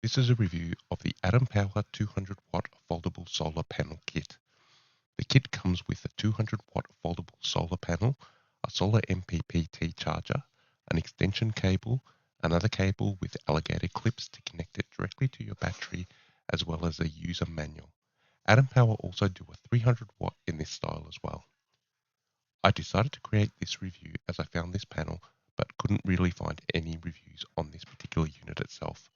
This is a review of the Atempower 200 watt foldable solar panel kit. The kit comes with a 200 watt foldable solar panel, a solar MPPT charger, an extension cable, another cable with alligator clips to connect it directly to your battery, as well as a user manual. Atempower also do a 300 watt in this style as well. I decided to create this review as I found this panel but couldn't really find any reviews on this particular unit itself.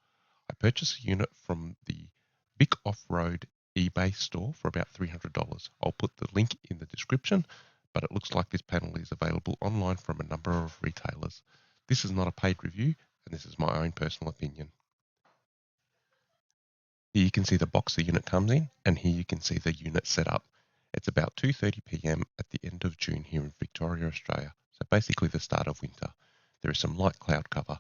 I purchased a unit from the Vic Off-Road eBay store for about $300. I'll put the link in the description, but it looks like this panel is available online from a number of retailers. This is not a paid review, and this is my own personal opinion. Here you can see the box the unit comes in, and here you can see the unit set up. It's about 2:30 p.m. at the end of June here in Victoria, Australia, so basically the start of winter. There is some light cloud cover.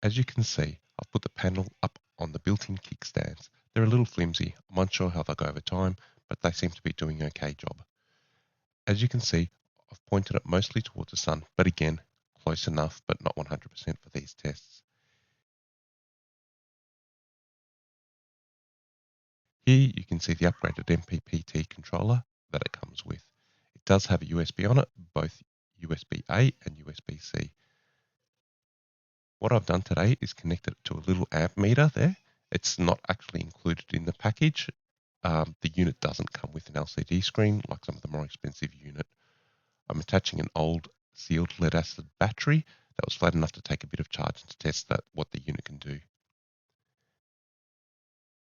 As you can see, I've put the panel up on the built-in kickstands. They're a little flimsy. I'm unsure how they'll go over time, but they seem to be doing an okay job. As you can see, I've pointed it mostly towards the sun, but again, close enough, but not 100% for these tests. Here you can see the upgraded MPPT controller that it comes with. It does have a USB on it, both USB-A and USB-C. What I've done today is connected it to a little amp meter there. It's not actually included in the package. The unit doesn't come with an LCD screen like some of the more expensive unit. I'm attaching an old sealed lead acid battery that was flat enough to take a bit of charge to test what the unit can do.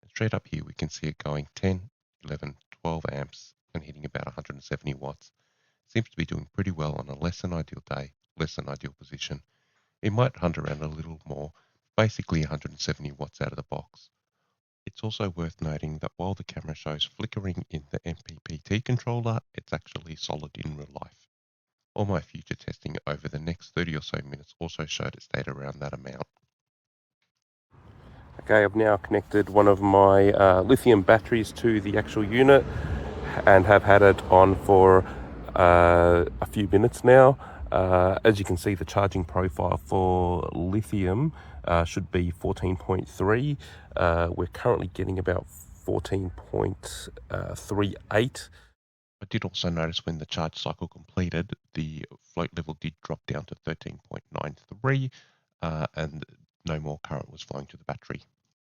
And straight up here we can see it going 10, 11, 12 amps and hitting about 170 watts. Seems to be doing pretty well on a less than ideal day, less than ideal position. It might hunt around a little more, basically 170 watts out of the box. It's also worth noting that while the camera shows flickering in the MPPT controller, it's actually solid in real life. All my future testing over the next 30 or so minutes also showed it stayed around that amount. Okay, I've now connected one of my lithium batteries to the actual unit and have had it on for a few minutes now. As you can see, the charging profile for lithium should be 14.3. We're currently getting about 14.38. I did also notice when the charge cycle completed, the float level did drop down to 13.93 and no more current was flowing to the battery.